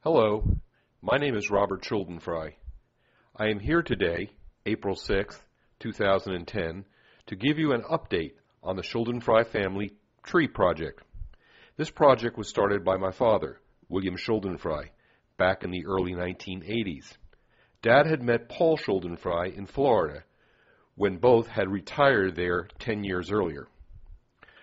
Hello, my name is Robert Schuldenfrei. I am here today, April 6th, 2010, to give you an update on the Schuldenfrei family tree project. This project was started by my father, William Schuldenfrei, back in the early 1980s. Dad had met Paul Schuldenfrei in Florida when both had retired there 10 years earlier.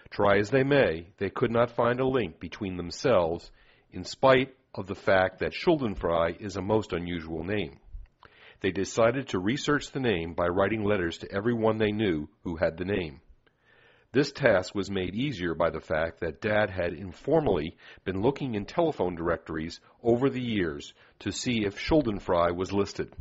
Try as they may, they could not find a link between themselves in spite of the fact that Schuldenfrei is a most unusual name. They decided to research the name by writing letters to everyone they knew who had the name. This task was made easier by the fact that Dad had informally been looking in telephone directories over the years to see if Schuldenfrei was listed.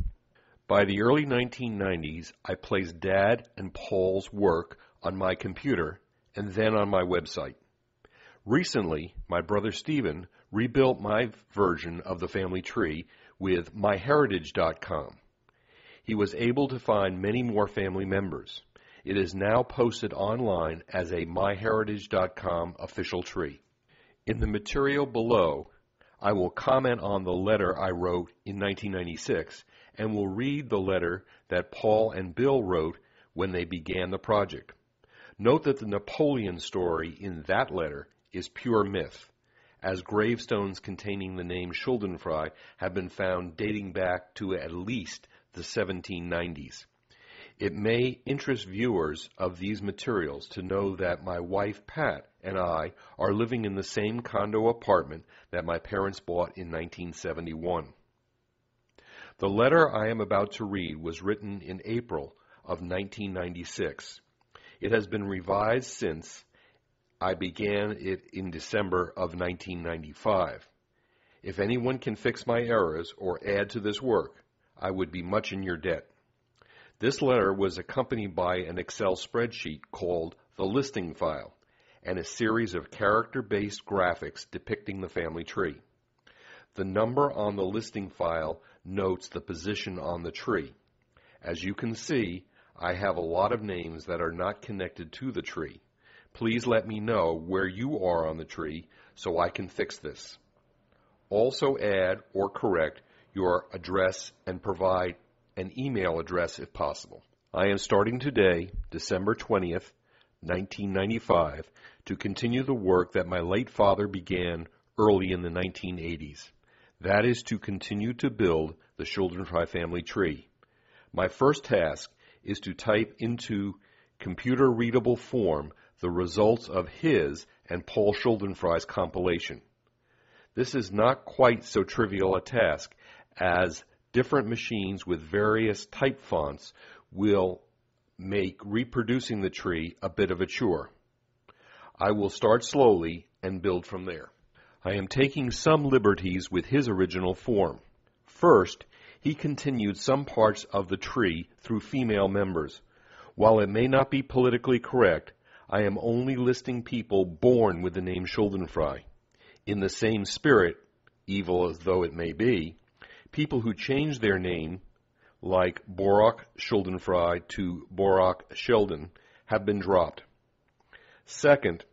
By the early 1990s, I placed Dad and Paul's work on my computer and then on my website. Recently, my brother Stephen rebuilt my version of the family tree with myheritage.com. He was able to find many more family members. It is now posted online as a myheritage.com official tree. In the material below, I will comment on the letter I wrote in 1996 and will read the letter that Paul and Bill wrote when they began the project. Note that the Napoleon story in that letter is pure myth, as gravestones containing the name Schuldenfrei have been found dating back to at least the 1790s. It may interest viewers of these materials to know that my wife Pat and I are living in the same condo apartment that my parents bought in 1971. The letter I am about to read was written in April of 1996. It has been revised since I began it in December of 1995. If anyone can fix my errors or add to this work, I would be much in your debt. This letter was accompanied by an Excel spreadsheet called the listing file and a series of character-based graphics depicting the family tree. The number on the listing file notes the position on the tree. As you can see, I have a lot of names that are not connected to the tree. Please let me know where you are on the tree so I can fix this. Also add or correct your address and provide an email address if possible. I am starting today, December 20th, 1995, to continue the work that my late father began early in the 1980s. That is to continue to build the Schuldenfrei family tree. My first task is to type into computer-readable form the results of his and Paul Schuldenfrei's compilation. This is not quite so trivial a task, as different machines with various type fonts will make reproducing the tree a bit of a chore. I will start slowly and build from there. I am taking some liberties with his original form. First, he continued some parts of the tree through female members. While it may not be politically correct, I am only listing people born with the name Schuldenfrei. In the same spirit, evil as though it may be, people who change their name, like Borak Schuldenfrei to Borak Sheldon, have been dropped. Second,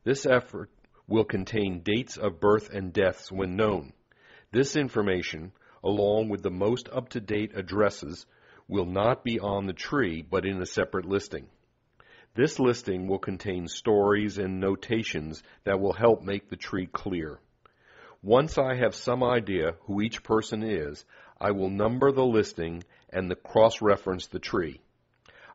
this effort will contain dates of birth and deaths when known. This information, along with the most up-to-date addresses, will not be on the tree but in a separate listing. This listing will contain stories and notations that will help make the tree clear. Once I have some idea who each person is, I will number the listing and cross-reference the tree.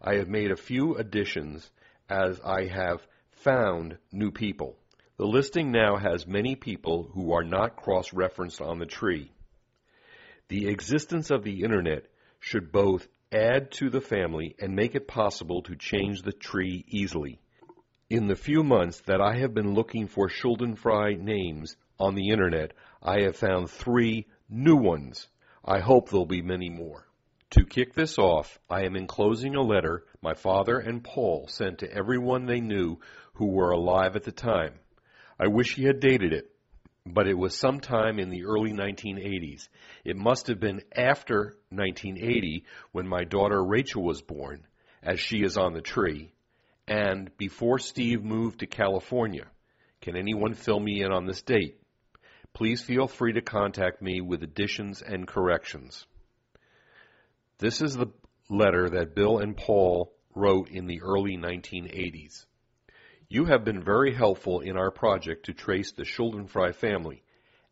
I have made a few additions as I have found new people. The listing now has many people who are not cross-referenced on the tree. The existence of the Internet should both add to the family and make it possible to change the tree easily. In the few months that I have been looking for Schuldenfrei names on the Internet, I have found 3 new ones. I hope there'll be many more. To kick this off, I am enclosing a letter my father and Paul sent to everyone they knew who were alive at the time. I wish he had dated it, but it was sometime in the early 1980s. It must have been after 1980 when my daughter Rachel was born, as she is on the tree, and before Steve moved to California. Can anyone fill me in on this date? Please feel free to contact me with additions and corrections. This is the letter that Bill and Paul wrote in the early 1980s. You have been very helpful in our project to trace the Schuldenfrei family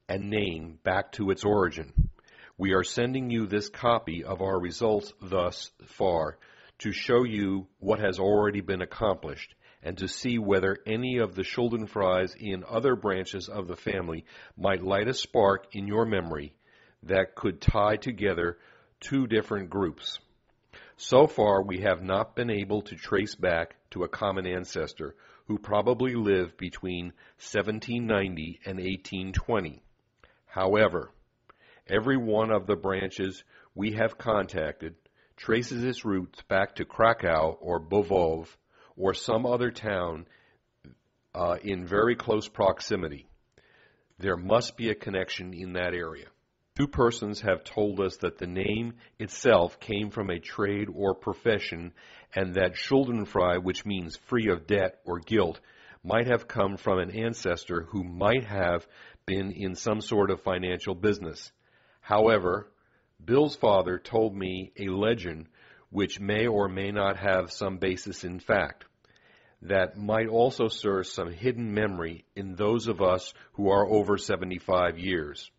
and name back to its origin. We are sending you this copy of our results thus far to show you what has already been accomplished and to see whether any of the Schuldenfreis in other branches of the family might light a spark in your memory that could tie together two different groups. So far, we have not been able to trace back to a common ancestor who probably lived between 1790 and 1820. However, every one of the branches we have contacted traces its roots back to Krakow or Bovov or some other town in very close proximity. There must be a connection in that area. Two persons have told us that the name itself came from a trade or profession and that Schuldenfrei, which means free of debt or guilt, might have come from an ancestor who might have been in some sort of financial business. However, Bill's father told me a legend which may or may not have some basis in fact, that might also serve some hidden memory in those of us who are over 75 years.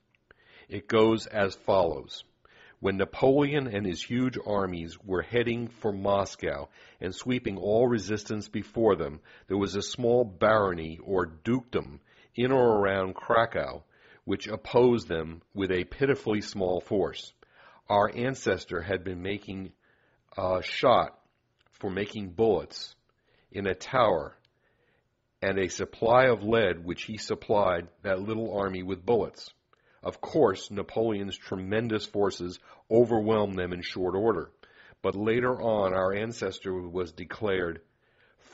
It goes as follows. When Napoleon and his huge armies were heading for Moscow and sweeping all resistance before them, there was a small barony or dukedom in or around Krakow which opposed them with a pitifully small force. Our ancestor had been making a shot for making bullets in a tower and a supply of lead which he supplied that little army with bullets. Of course, Napoleon's tremendous forces overwhelmed them in short order, but later on our ancestor was declared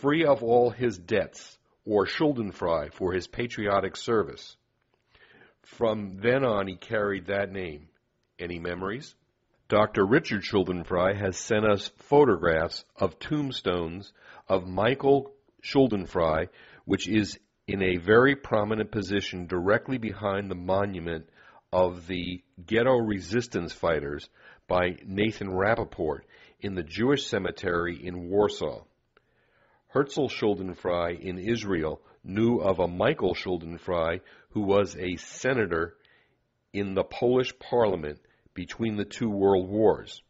free of all his debts, or Schuldenfrei, for his patriotic service. From then on he carried that name. Any memories? Dr. Richard Schuldenfrei has sent us photographs of tombstones of Michael Schuldenfrei, which is in a very prominent position directly behind the monument of the ghetto resistance fighters by Nathan Rappaport in the Jewish cemetery in Warsaw. Herzl Schuldenfrei in Israel knew of a Michael Schuldenfrei who was a senator in the Polish parliament between the two world wars.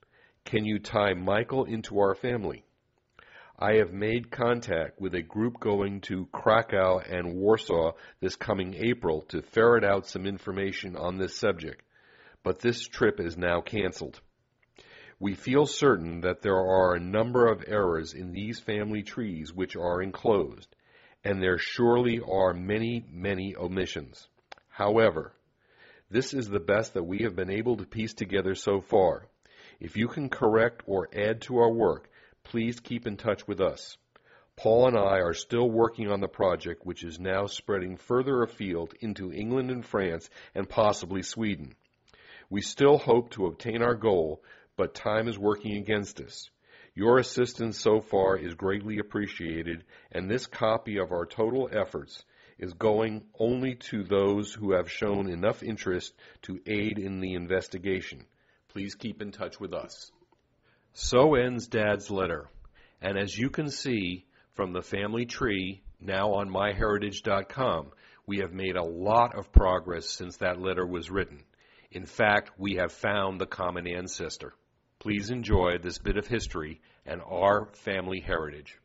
Can you tie Michael into our family? I have made contact with a group going to Krakow and Warsaw this coming April to ferret out some information on this subject, but this trip is now canceled. We feel certain that there are a number of errors in these family trees which are enclosed, and there surely are many, many omissions. However, this is the best that we have been able to piece together so far. If you can correct or add to our work, please keep in touch with us. Paul and I are still working on the project, which is now spreading further afield into England and France and possibly Sweden. We still hope to obtain our goal, but time is working against us. Your assistance so far is greatly appreciated, and this copy of our total efforts is going only to those who have shown enough interest to aid in the investigation. Please keep in touch with us. So ends Dad's letter, and as you can see from the family tree now on myheritage.com, we have made a lot of progress since that letter was written. In fact, we have found the common ancestor. Please enjoy this bit of history and our family heritage.